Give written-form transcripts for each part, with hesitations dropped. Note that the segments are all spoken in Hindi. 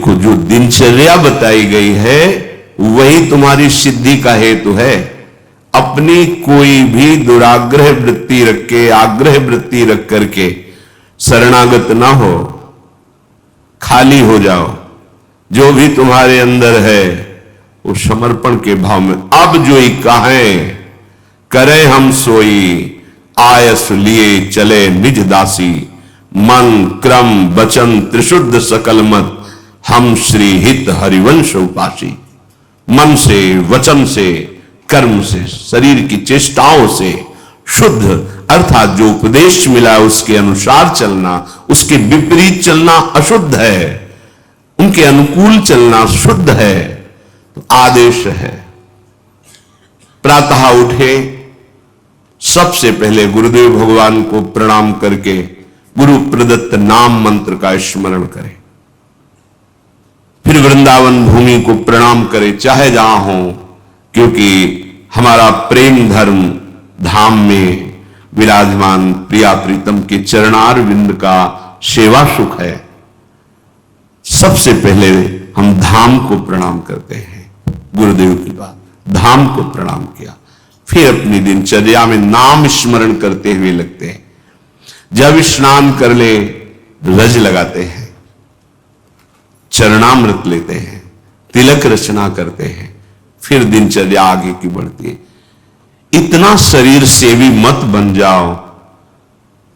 देखो, जो दिनचर्या बताई गई है वही तुम्हारी सिद्धि का हेतु है। अपनी कोई भी दुराग्रह वृत्ति रख के, आग्रह वृत्ति रख करके शरणागत ना हो, खाली हो जाओ। जो भी तुम्हारे अंदर है वो समर्पण के भाव में, अब जो ही कहें करे हम सोई, आयस लिए चले निज दासी, मन क्रम वचन त्रिशुद्ध सकल मत, हम श्री हित हरिवंश उपासी। मन से, वचन से, कर्म से, शरीर की चेष्टाओं से शुद्ध, अर्थात जो उपदेश मिला उसके अनुसार चलना, उसके विपरीत चलना अशुद्ध है, उनके अनुकूल चलना शुद्ध है। तो आदेश है, प्रातः उठे, सबसे पहले गुरुदेव भगवान को प्रणाम करके गुरु प्रदत्त नाम मंत्र का स्मरण करें। फिर वृंदावन भूमि को प्रणाम करें, चाहे जहां हो, क्योंकि हमारा प्रेम धर्म धाम में विराजमान प्रिया प्रीतम के चरणार विंद का सेवा सुख है। सबसे पहले हम धाम को प्रणाम करते हैं। गुरुदेव की बात, धाम को प्रणाम किया, फिर अपनी दिनचर्या में नाम स्मरण करते हुए लगते हैं। जब स्नान कर ले रज लगाते हैं, चरणामृत लेते हैं, तिलक रचना करते हैं, फिर दिनचर्या आगे की बढ़ती है। इतना शरीर सेवी मत बन जाओ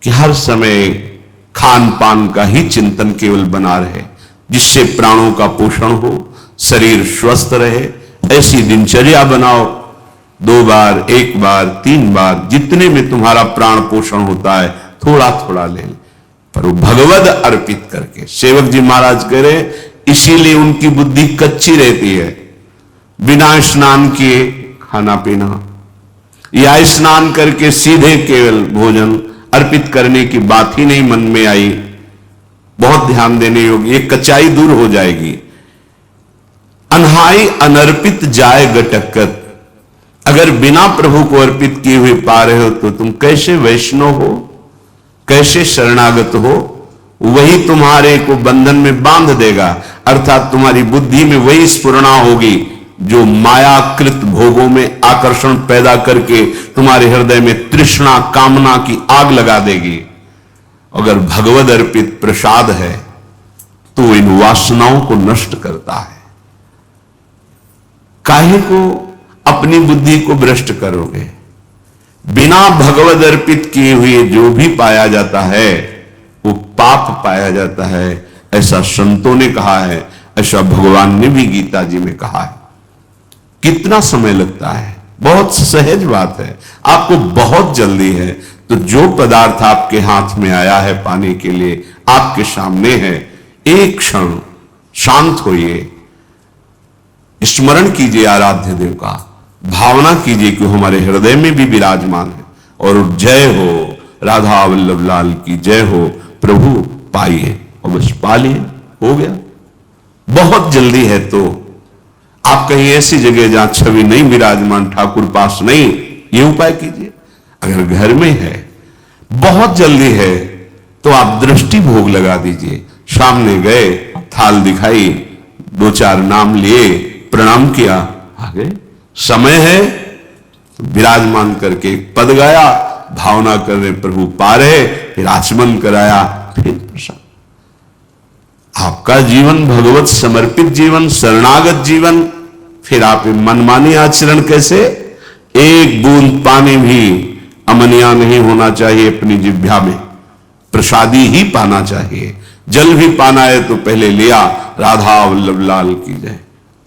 कि हर समय खान पान का ही चिंतन केवल बना रहे, जिससे प्राणों का पोषण हो, शरीर स्वस्थ रहे। ऐसी दिनचर्या बनाओ, 2 बार, 1 बार, 3 बार, जितने में तुम्हारा प्राण पोषण होता है थोड़ा थोड़ा ले, पर वो भगवद अर्पित करके। सेवक जी महाराज कह रहे, इसीलिए उनकी बुद्धि कच्ची रहती है। बिना स्नान किए खाना पीना, या स्नान करके सीधे केवल भोजन अर्पित करने की बात ही नहीं मन में आई। बहुत ध्यान देने योग्य, ये कच्चाई दूर हो जाएगी। अनहाई अनर्पित जाए गटकत, अगर बिना प्रभु को अर्पित किए हुए पा रहे हो तो तुम कैसे वैष्णव हो, कैसे शरणागत हो? वही तुम्हारे को बंधन में बांध देगा, अर्थात तुम्हारी बुद्धि में वही स्फुरणा होगी जो मायाकृत भोगों में आकर्षण पैदा करके तुम्हारे हृदय में तृष्णा कामना की आग लगा देगी। अगर भगवद अर्पित प्रसाद है तो इन वासनाओं को नष्ट करता है। काहे को अपनी बुद्धि को भ्रष्ट करोगे? बिना भगवद अर्पित किए हुए जो भी पाया जाता है वो पाप पाया जाता है, ऐसा संतों ने कहा है, ऐसा भगवान ने भी गीता जी में कहा है। कितना समय लगता है? बहुत सहज बात है, आपको बहुत जल्दी है। तो जो पदार्थ आपके हाथ में आया है पाने के लिए, आपके सामने है, एक क्षण शांत होइए, स्मरण कीजिए आराध्य देव का, भावना कीजिए कि हमारे हृदय में भी विराजमान है। और जय हो राधा वल्लभ लाल की जय हो, प्रभु पाइए और बस पा लिए, हो गया। बहुत जल्दी है तो आप कहीं ऐसी जगह जहां छवि नहीं विराजमान, ठाकुर पास नहीं, ये उपाय कीजिए। अगर घर में है, बहुत जल्दी है तो आप दृष्टि भोग लगा दीजिए। सामने गए, थाल दिखाई, 2-4 नाम लिए, प्रणाम किया, आ गए। समय है तो विराजमान करके पद गाया, भावना कर रहे प्रभु पा रहे, फिर आचमन कराया, फिर प्रसाद। आपका जीवन भगवत समर्पित जीवन, शरणागत जीवन। फिर आप मनमानी आचरण कैसे? एक बूंद पानी भी अमनिया नहीं होना चाहिए अपनी जिह्वा में, प्रसादी ही पाना चाहिए। जल भी पाना है तो पहले लिया, राधा वल्लभ लाल की जय,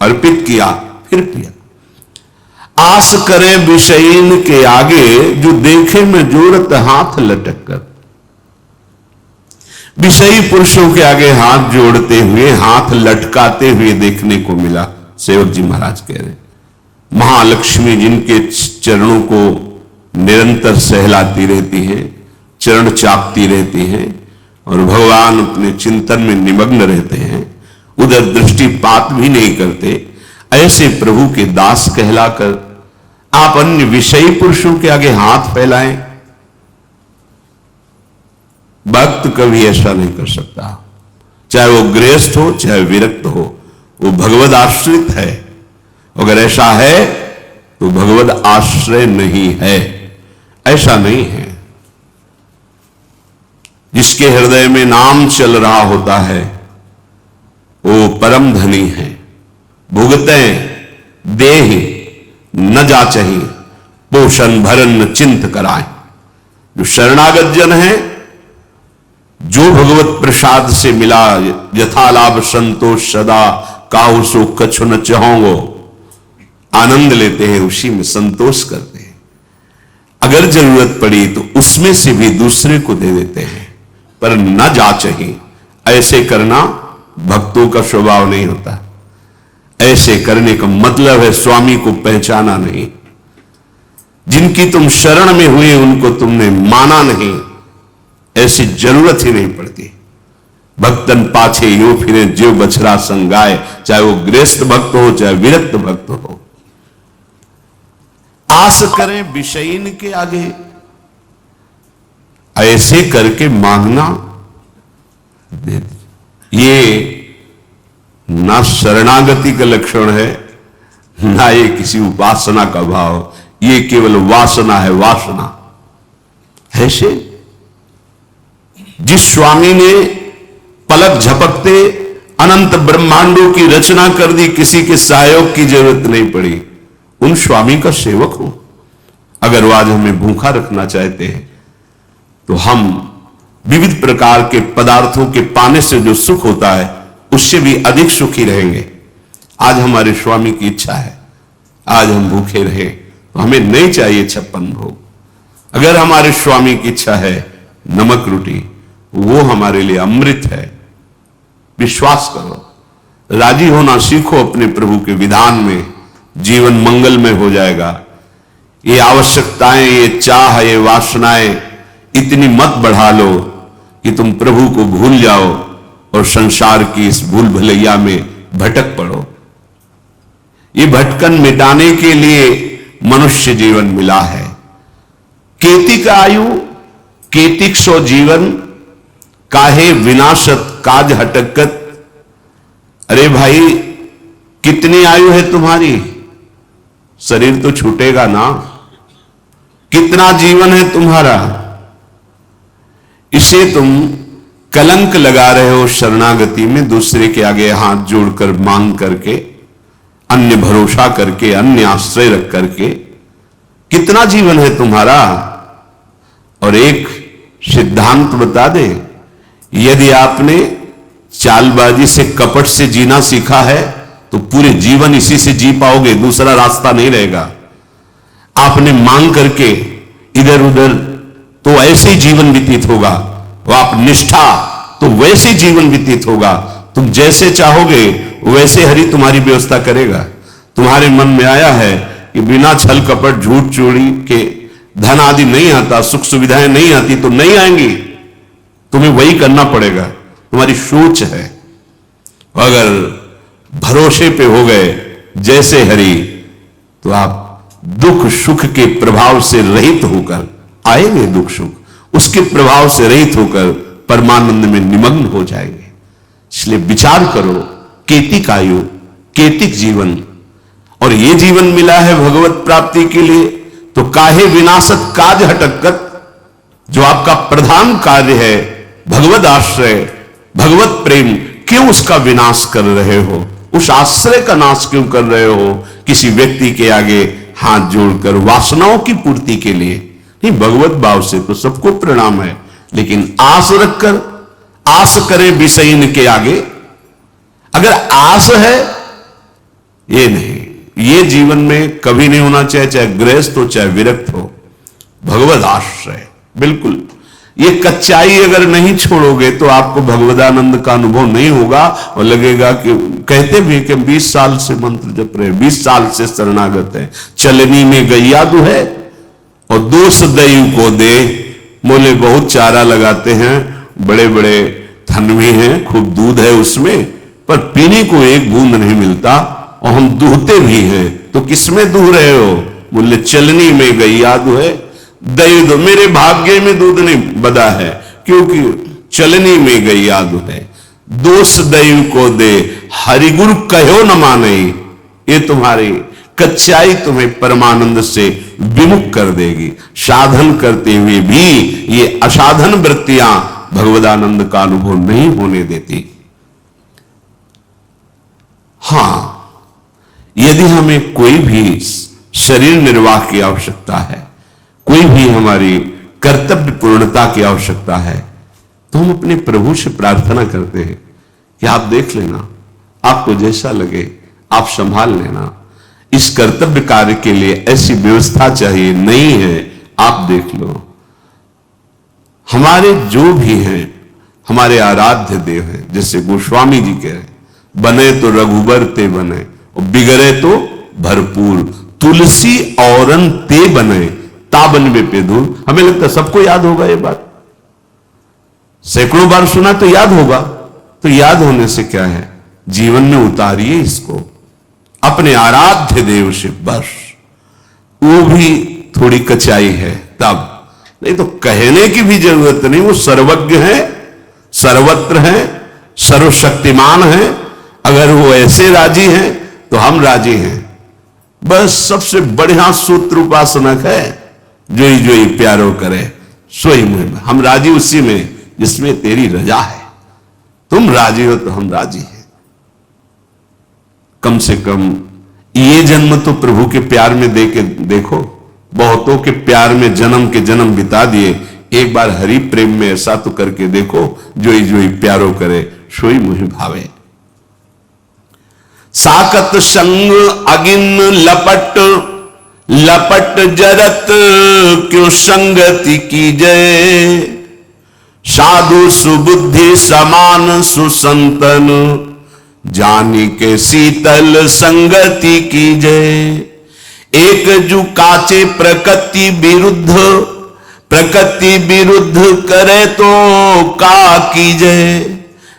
अर्पित किया, फिर पिया। आस करे विषयीन के आगे, जो देखे में जोरत हाथ लटक कर। विषयी पुरुषों के आगे हाथ जोड़ते हुए, हाथ लटकाते हुए देखने को मिला। सेवक जी महाराज कह रहे, महालक्ष्मी जिनके चरणों को निरंतर सहलाती रहती है, चरण चापती रहती है, और भगवान अपने चिंतन में निमग्न रहते हैं, उधर दृष्टिपात भी नहीं करते, ऐसे प्रभु के दास कहलाकर आप अन्य विषयी पुरुषों के आगे हाथ फैलाएं? भक्त कभी ऐसा नहीं कर सकता। चाहे वो गृहस्थ हो चाहे विरक्त हो, वो भगवद आश्रित है। अगर ऐसा है तो भगवद आश्रय नहीं है, ऐसा नहीं है। जिसके हृदय में नाम चल रहा होता है वो परम धनी है। भुगतें देह न जाचहि, पोषण भरन चिंत कराए। जो शरणागत जन है, जो भगवत प्रसाद से मिला, यथा लाभ संतोष सदा काहु सो कछु न चाहोगो, आनंद लेते हैं, उसी में संतोष करते हैं। अगर जरूरत पड़ी तो उसमें से भी दूसरे को दे देते हैं, पर न जाचहि। ऐसे करना भक्तों का स्वभाव नहीं होता। ऐसे करने का मतलब है स्वामी को पहचाना नहीं। जिनकी तुम शरण में हुए उनको तुमने माना नहीं, ऐसी जरूरत ही नहीं पड़ती। भक्तन पाछे यो फिरे जो बछड़ा संगाए, चाहे वो गृहस्थ भक्त हो चाहे विरक्त भक्त हो। आस करें विषयीन के आगे, ऐसे करके मांगना ये ना शरणागति का लक्षण है, ना ये किसी उपासना का भाव, ये केवल वासना है, वासना। ऐसे जिस स्वामी ने पलक झपकते अनंत ब्रह्मांडों की रचना कर दी, किसी के सहयोग की जरूरत नहीं पड़ी, उन स्वामी का सेवक हूं। अगर वो आज हमें भूखा रखना चाहते हैं तो हम विविध प्रकार के पदार्थों के पाने से जो सुख होता है उससे भी अधिक सुखी रहेंगे। आज हमारे स्वामी की इच्छा है आज हम भूखे रहे, तो हमें नहीं चाहिए 56 भोग। अगर हमारे स्वामी की इच्छा है नमक रोटी, वो हमारे लिए अमृत है। विश्वास करो, राजी होना सीखो अपने प्रभु के विधान में, जीवन मंगलमय हो जाएगा। ये आवश्यकताएं, ये चाह, ये वासनाएं इतनी मत बढ़ा लो कि तुम प्रभु को भूल जाओ और संसार की इस भूल भलैया में भटक पड़ो। ये भटकन मिटाने के लिए मनुष्य जीवन मिला है। केतिक आयु केतिक सो जीवन, काहे विनाशत काज हटकत। अरे भाई, कितनी आयु है तुम्हारी? शरीर तो छूटेगा ना। कितना जीवन है तुम्हारा? इसे तुम कलंक लगा रहे हो शरणागति में, दूसरे के आगे हाथ जोड़कर मांग करके, अन्य भरोसा करके, अन्य आश्रय रख करके। कितना जीवन है तुम्हारा? और एक सिद्धांत बता दे, यदि आपने चालबाजी से, कपट से जीना सीखा है तो पूरे जीवन इसी से जी पाओगे, दूसरा रास्ता नहीं रहेगा। आपने मांग करके इधर उधर तो ऐसे ही जीवन व्यतीत होगा, वो आप निष्ठा तो वैसे जीवन व्यतीत होगा। तुम जैसे चाहोगे वैसे हरि तुम्हारी व्यवस्था करेगा। तुम्हारे मन में आया है कि बिना छल कपट झूठ चोरी के धन आदि नहीं आता, सुख सुविधाएं नहीं आती, तो नहीं आएंगी, तुम्हें वही करना पड़ेगा। तुम्हारी सोच है। अगर भरोसे पे हो गए जैसे हरि, तो आप दुख सुख के प्रभाव से रहित होकर आएंगे, दुख सुख उसके प्रभाव से रहित होकर परमानंद में निमग्न हो जाएंगे। इसलिए विचार करो, केतिक आयु केतिक जीवन, और ये जीवन मिला है भगवत प्राप्ति के लिए, तो काहे विनाशत काज हटकत। जो आपका प्रधान कार्य है भगवत आश्रय, भगवत प्रेम, क्यों उसका विनाश कर रहे हो? उस आश्रय का नाश क्यों कर रहे हो? किसी व्यक्ति के आगे हाथ जोड़कर वासनाओं की पूर्ति के लिए नहीं। भगवत भाव से तो सबको प्रणाम है, लेकिन आस रखकर, आस करें विषयीन के आगे। अगर आस है, ये नहीं, ये जीवन में कभी नहीं होना चाहिए, चाहे गृहस्थ हो चाहे विरक्त हो। भगवत आश्रय बिल्कुल, ये कच्चाई अगर नहीं छोड़ोगे तो आपको भगवदानंद का अनुभव नहीं होगा, और लगेगा कि कहते भी कि 20 साल से मंत्र जप रहे, 20 साल से शरणागत है, चलनी में गैया दू है और दोष दैव को दे। बोले बहुत चारा लगाते हैं, बड़े बड़े थन भी हैं, खूब दूध है उसमें, पर पीने को एक बूंद नहीं मिलता, और हम दूहते भी हैं, तो किसमें दूह रहे हो? बोले चलनी में गैया दू है, दही दो। मेरे भाग्य में दूध नहीं बदा है, क्योंकि चलनी में गैया दू है। दोष दैव को दे, हरिगुरु कहो न माने। ये तुम्हारी कच्चाई तुम्हें परमानंद से विमुख कर देगी। साधन करते हुए भी ये असाधन वृत्तियां भगवदानंद का अनुभव नहीं होने देती। हां, यदि हमें कोई भी शरीर निर्वाह की आवश्यकता है, कोई भी हमारी कर्तव्य पूर्णता की आवश्यकता है, तो हम अपने प्रभु से प्रार्थना करते हैं कि आप देख लेना, आपको जैसा लगे आप संभाल लेना। इस कर्तव्य कार्य के लिए ऐसी व्यवस्था चाहिए, नहीं है आप देख लो। हमारे जो भी हैं, हमारे आराध्य देव हैं, जैसे गोस्वामी जी कह रहे, बने तो रघुबर ते बने और बिगड़े तो भरपूर, तुलसी औरन ते बने ताबन में पे दूर। हमें लगता है सबको याद होगा ये बात, सैकड़ों बार सुना तो याद होगा। तो याद होने से क्या है, जीवन में उतारिए इसको अपने आराध्य देव से, बस। वो भी थोड़ी कचाई है तब, नहीं तो कहने की भी जरूरत नहीं। वो सर्वज्ञ है, सर्वत्र है, सर्वशक्तिमान है। अगर वो ऐसे राजी हैं तो हम राजी हैं। बस सबसे बढ़िया सूत्र उपासनक है, जोई जोई प्यारो करे सोई मुझ। हम राजी उसी में जिसमें तेरी रजा है। तुम राजी हो तो हम राजी हैं। कम से कम ये जन्म तो प्रभु के प्यार में दे के देखो। बहुतों के प्यार में जन्म के जन्म बिता दिए, एक बार हरि प्रेम में ऐसा तो करके देखो, जोई जोई प्यारो करे सोई मुझे भावे। साकत संग अगिन लपट, लपट जरत क्यों संगति की जय। साधु सुबुद्धि समान सुसंतन, जानी के शीतल संगति की जय। एक जू काचे प्रकृति विरुद्ध, प्रकृति विरुद्ध करे तो का की जय।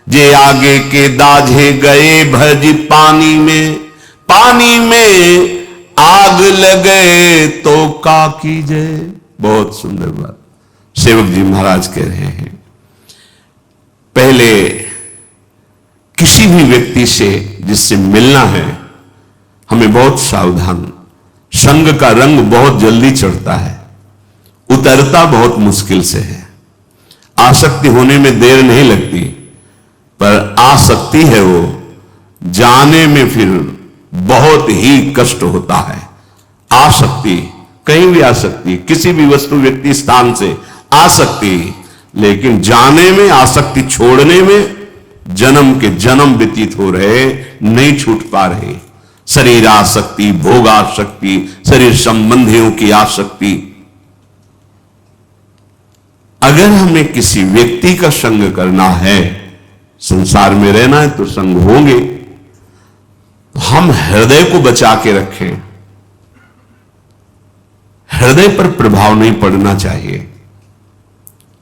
जे आगे के दाझे गए भज पानी में, पानी में आग लगे तो का की जय। बहुत सुंदर बात सेवक जी महाराज कह रहे हैं। पहले किसी भी व्यक्ति से जिससे मिलना है, हमें बहुत सावधान। संग का रंग बहुत जल्दी चढ़ता है, उतरता बहुत मुश्किल से है। आसक्ति होने में देर नहीं लगती, पर आसक्ति है वो जाने में फिर बहुत ही कष्ट होता है। आसक्ति कहीं भी आ सकती, किसी भी वस्तु व्यक्ति स्थान से आ सकती, लेकिन जाने में, आसक्ति छोड़ने में जन्म के जन्म व्यतीत हो रहे, नहीं छूट पा रहे। शरीर आसक्ति, भोग आसक्ति, शरीर संबंधियों की आसक्ति। अगर हमें किसी व्यक्ति का संग करना है, संसार में रहना है तो संग होंगे, हम हृदय को बचा के रखें। हृदय पर प्रभाव नहीं पड़ना चाहिए।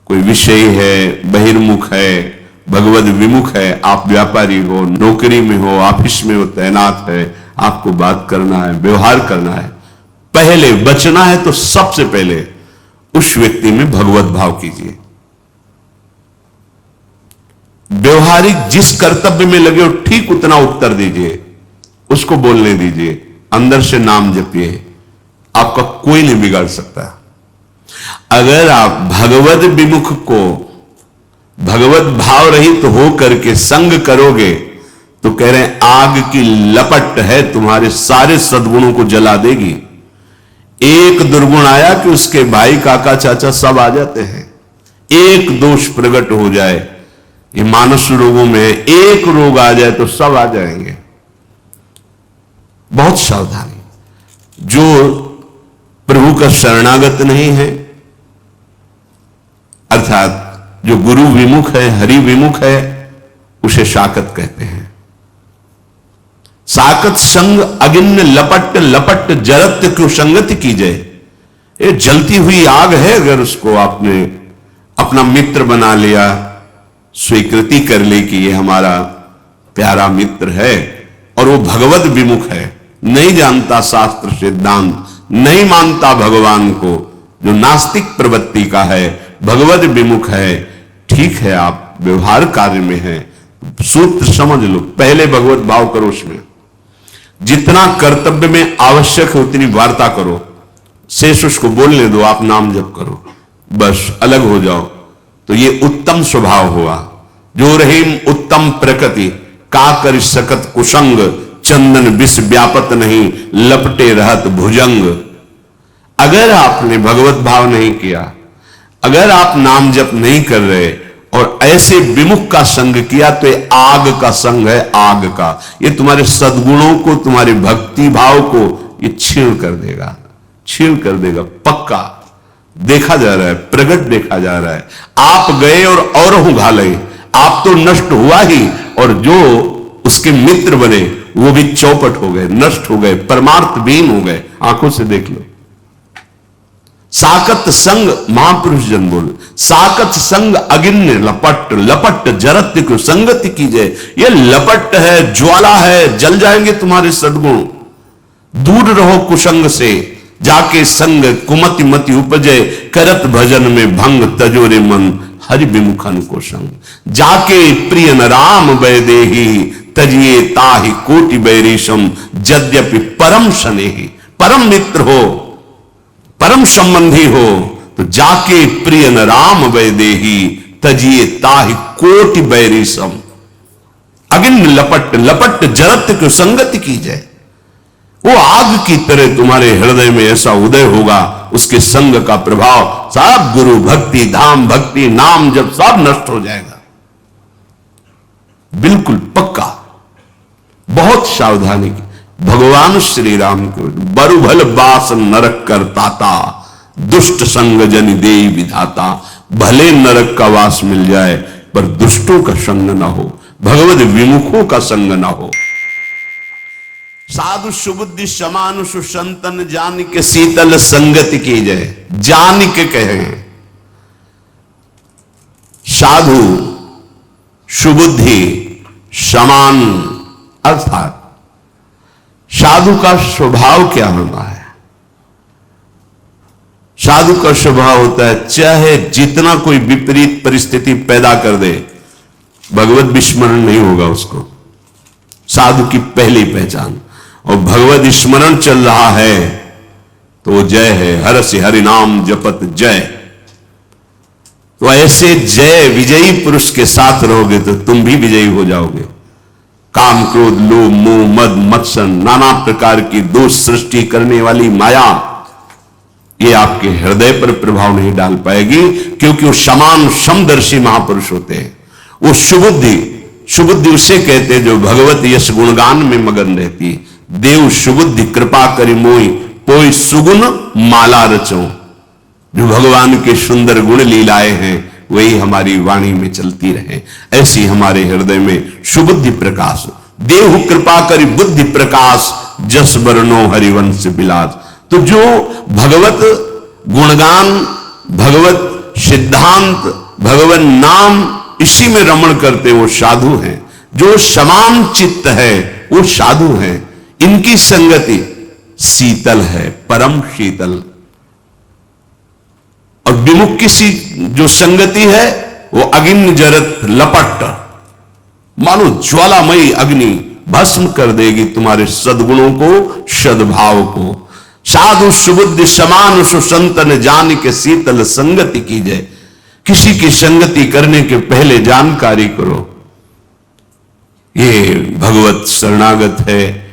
कोई विषय है, बहिर्मुख है, भगवद विमुख है, आप व्यापारी हो, नौकरी में हो, ऑफिस में हो, तैनात है, आपको बात करना है, व्यवहार करना है, पहले बचना है तो सबसे पहले उस व्यक्ति में भगवत भाव कीजिए। व्यवहारिक जिस कर्तव्य में लगे हो ठीक उतना उत्तर दीजिए, उसको बोलने दीजिए, अंदर से नाम जपिए, आपका कोई नहीं बिगाड़ सकता। अगर आप भगवत विमुख को भगवत भाव रहित तो हो करके संग करोगे तो कह रहे हैं आग की लपट है, तुम्हारे सारे सद्गुणों को जला देगी। एक दुर्गुण आया कि उसके भाई, काका, चाचा सब आ जाते हैं। एक दोष प्रकट हो जाए, ये मानस रोगों में एक रोग आ जाए तो सब आ जाएंगे। बहुत सावधानी। जो प्रभु का शरणागत नहीं है, अर्थात जो गुरु विमुख है, हरि विमुख है, उसे शाकत कहते हैं। साकत संग अगिन्न लपट, लपट जरत क्यों संगति की जाए। ये जलती हुई आग है, अगर उसको आपने अपना मित्र बना लिया, स्वीकृति कर ली कि ये हमारा प्यारा मित्र है, और वो भगवत विमुख है, नहीं जानता शास्त्र सिद्धांत, नहीं मानता भगवान को, जो नास्तिक प्रवृत्ति का है, भगवत विमुख है, ठीक है आप व्यवहार कार्य में हैं, सूत्र समझ लो, पहले भगवत भाव करो, उसमें जितना कर्तव्य में आवश्यक है उतनी वार्ता करो, शेष उसको बोलने दो, आप नाम जप करो, बस अलग हो जाओ। तो ये उत्तम स्वभाव हुआ। जो रहीम उत्तम प्रकृति का कर सकत कुसंग, चंदन विष व्यापत नहीं लपटे रहत भुजंग। अगर आपने भगवत भाव नहीं किया, अगर आप नाम जप नहीं कर रहे और ऐसे विमुख का संग किया, तो ये आग का संग है, आग का। ये तुम्हारे सद्गुणों को, तुम्हारे भक्ति भाव को ये छीण कर देगा, छीण कर देगा, पक्का देखा जा रहा है, प्रगट देखा जा रहा है। आप गए और औरों घाले, आप तो नष्ट हुआ ही, और जो उसके मित्र बने वो भी चौपट हो गए, नष्ट हो गए, परमार्थ विहीन हो गए। आंखों से देख लो। साकत संग, महापुरुष जन बोल, साकत संग अगिन्य लपट, लपट जरत को संगति कीजिए। ये लपट है, ज्वाला है, जल जाएंगे तुम्हारे सद्गुण। दूर रहो कुसंग से, जाके संग कुमति मति उपजे, करत भजन में भंग तजोरे मन हरि विमुखन को संग। जाके प्रिय न राम वैदेही, तजिए ताहि कोटि बैरीशम, यद्यपि परम स्नेही। परम मित्र हो, परम संबंधी हो, तो जाके प्रिय न राम वैदेही, तजिए ताहि कोटि बैरीशम। अगिन लपट, लपट जरत को संगति की जाए। वो आग की तरह तुम्हारे हृदय में ऐसा उदय होगा, उसके संग का प्रभाव सब गुरु भक्ति, धाम भक्ति, नाम जब सब नष्ट हो जाएगा, बिल्कुल पक्का। बहुत सावधानी की। भगवान श्री राम को बरुभल बास नरक करताता, दुष्ट संग जन देई विधाता। भले नरक का वास मिल जाए पर दुष्टों का संग ना हो, भगवत विमुखों का संग ना हो। साधु सुबुद्धि समान सुसंतन, जान के शीतल संगति की जाए। जान के कहे साधु सुबुद्धि समान, अर्थात साधु का स्वभाव क्या होना है? साधु का स्वभाव होता है चाहे जितना कोई विपरीत परिस्थिति पैदा कर दे, भगवत विस्मरण नहीं होगा उसको। साधु की पहली पहचान। और भगवत स्मरण चल रहा है तो वो जय है, हर से हरि नाम जपत जय। तो ऐसे जय विजयी पुरुष के साथ रहोगे तो तुम भी विजयी हो जाओगे। काम क्रोध लोभ मोह मद मत्सर नाना प्रकार की दोष सृष्टि करने वाली माया, ये आपके हृदय पर प्रभाव नहीं डाल पाएगी, क्योंकि वो समान समदर्शी महापुरुष होते हैं। वो सुबुद्धि, सुबुद्धि उसे कहते हैं जो भगवत यश गुणगान में मगन रहती। देव सुबुद्धि कृपा करी मोई, पोई सुगुण माला रचो। जो भगवान के सुंदर गुण लीलाएं हैं वही हमारी वाणी में चलती रहे, ऐसी हमारे हृदय में सुबुद्धि प्रकाश। देव कृपा करी बुद्धि प्रकाश, जस वर्णो हरिवंश विलास। तो जो भगवत गुणगान, भगवत सिद्धांत, भगवत नाम इसी में रमण करते वो साधु हैं। जो समान चित्त है वो साधु हैं। इनकी संगति शीतल है, परम शीतल। और विमुख की जो संगति है वो अग्नि जरत लपट, मानो ज्वालामयी अग्नि भस्म कर देगी तुम्हारे सद्गुणों को, सद्भाव को। साधु सुबुद्धि समान सुसंतन, जान के शीतल संगति कीजिए। किसी की संगति करने के पहले जानकारी करो, ये भगवत शरणागत है,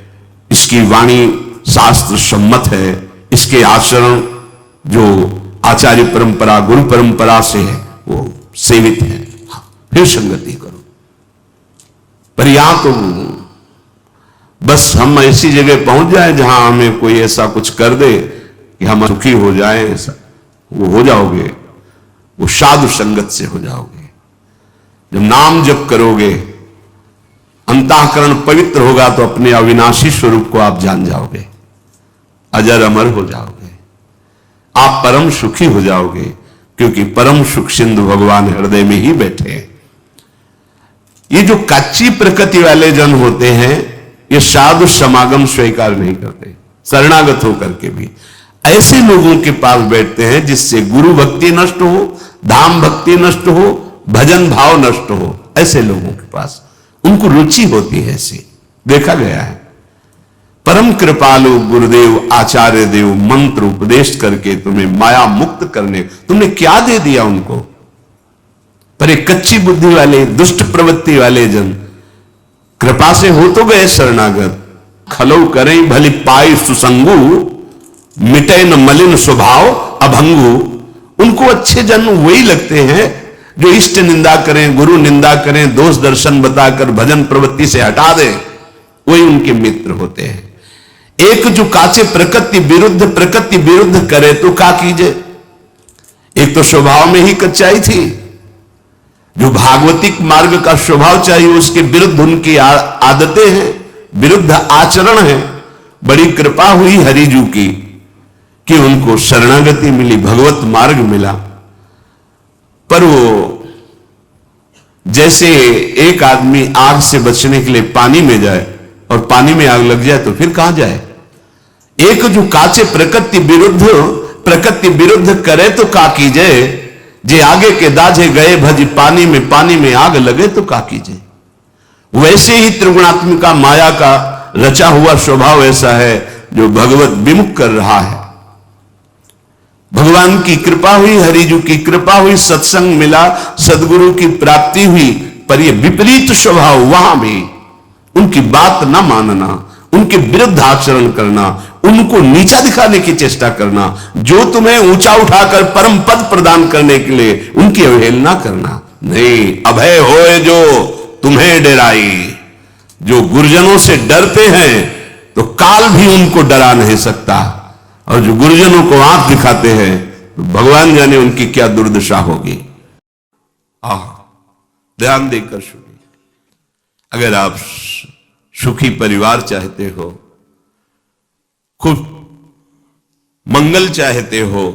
इसकी वाणी शास्त्र सम्मत है, इसके आचरण जो आचार्य परंपरा गुरु परंपरा से है वो सेवित है, फिर संगति करो। पर यहां तो बस हम ऐसी जगह पहुंच जाए जहां हमें कोई ऐसा कुछ कर दे कि हम सुखी हो जाए, ऐसा वो हो जाओगे, वो साधु संगत से हो जाओगे। जब नाम जप करोगे, अंतःकरण पवित्र होगा तो अपने अविनाशी स्वरूप को आप जान जाओगे, अजर अमर हो जाओगे, आप परम सुखी हो जाओगे, क्योंकि परम सुख सिंधु भगवान हृदय में ही बैठे हैं। ये जो कच्ची प्रकृति वाले जन होते हैं ये साधु समागम स्वीकार नहीं करते, शरणागत होकर के भी ऐसे लोगों के पास बैठते हैं जिससे गुरु भक्ति नष्ट हो, धाम भक्ति नष्ट हो, भजन भाव नष्ट हो। ऐसे लोगों के पास उनको रुचि होती है, ऐसी देखा गया है। परम कृपालु गुरुदेव आचार्य देव मंत्र उपदेश करके तुम्हें माया मुक्त करने, तुमने क्या दे दिया उनको? पर एक कच्ची बुद्धि वाले, दुष्ट प्रवृत्ति वाले जन कृपा से हो तो गए शरणागत। खलो करें भली पाई सुसंगु, मिटे न मलिन स्वभाव अभंगु। उनको अच्छे जन वही लगते हैं जो इष्ट निंदा करें, गुरु निंदा करें, दोष दर्शन बताकर भजन प्रवृत्ति से हटा दें, वही उनके मित्र होते हैं। एक जो काचे प्रकृति विरुद्ध करे तो क्या कीजिए? एक तो स्वभाव में ही कच्चाई थी, जो भागवतिक मार्ग का स्वभाव चाहिए उसके विरुद्ध उनकी आदतें हैं, विरुद्ध आचरण है। बड़ी कृपा हुई हरिजू की कि उनको शरणागति मिली, भगवत मार्ग मिला। पर वो जैसे एक आदमी आग से बचने के लिए पानी में जाए और पानी में आग लग जाए तो फिर कहां जाए? एक जो काचे प्रकृति विरुद्ध करे तो का कीजिए? जे आगे के दाझे गए भज पानी में आग लगे तो का कीजिए? वैसे ही त्रिगुणात्मिका माया का रचा हुआ स्वभाव ऐसा है जो भगवत विमुख कर रहा है। भगवान की कृपा हुई, हरिजू की कृपा हुई, सत्संग मिला, सदगुरु की प्राप्ति हुई, पर यह विपरीत स्वभाव वहां भी उनकी बात न मानना, उनके विरुद्ध आचरण करना, उनको नीचा दिखाने की चेष्टा करना, जो तुम्हें ऊंचा उठाकर परम पद प्रदान करने के लिए उनकी अवहेलना करना। नहीं, अभय होए जो तुम्हें डराई। जो गुरुजनों से डरते हैं तो काल भी उनको डरा नहीं सकता, और जो गुरुजनों को आंख दिखाते हैं तो भगवान जाने उनकी क्या दुर्दशा होगी। ध्यान देकर सुनिए। अगर आप सुखी परिवार चाहते हो, खूब मंगल चाहते हो,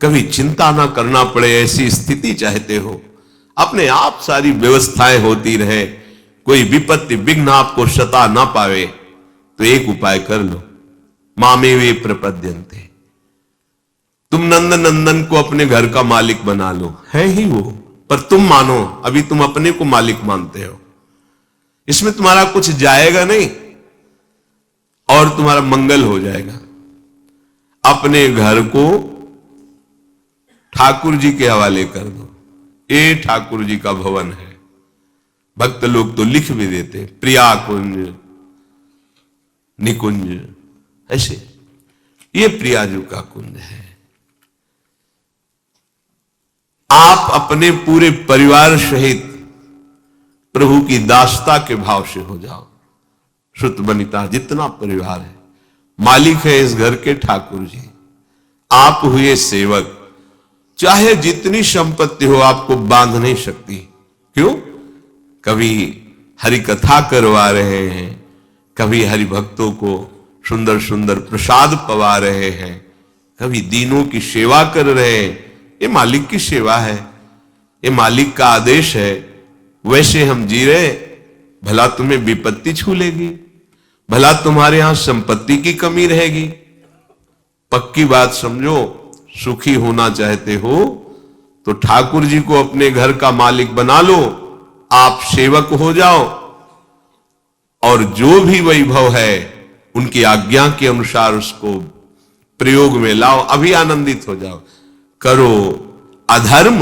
कभी चिंता ना करना पड़े ऐसी स्थिति चाहते हो, अपने आप सारी व्यवस्थाएं होती रहे, कोई विपत्ति विघ्न आपको सता ना पावे, तो एक उपाय कर लो। मामे वे प्रपद्यन्ते। तुम नंद नंदन को अपने घर का मालिक बना लो, है ही वो, पर तुम मानो अभी तुम अपने को मालिक मानते हो, इसमें तुम्हारा कुछ जाएगा नहीं और तुम्हारा मंगल हो जाएगा। अपने घर को ठाकुर जी के हवाले कर दो। ये ठाकुर जी का भवन है। भक्त लोग तो लिख भी देते प्रिया कुंज निकुंज, ऐसे ये प्रियाजू का कुंज है। आप अपने पूरे परिवार सहित प्रभु की दासता के भाव से हो जाओ। श्रुत बनिता जितना परिवार है, मालिक है इस घर के ठाकुर जी, आप हुए सेवक। चाहे जितनी संपत्ति हो आपको बांध नहीं सकती। क्यों? कभी हरि कथा करवा रहे हैं, कभी हरि भक्तों को सुंदर सुंदर प्रसाद पवा रहे हैं, कभी दीनों की सेवा कर रहे हैं। ये मालिक की सेवा है, ये मालिक का आदेश है। वैसे हम जी रहे, भला तुम्हें विपत्ति छू लेगी, भला तुम्हारे यहां संपत्ति की कमी रहेगी। पक्की बात समझो, सुखी होना चाहते हो तो ठाकुर जी को अपने घर का मालिक बना लो, आप सेवक हो जाओ, और जो भी वैभव है उनकी आज्ञा के अनुसार उसको प्रयोग में लाओ। अभी आनंदित हो जाओ। करो अधर्म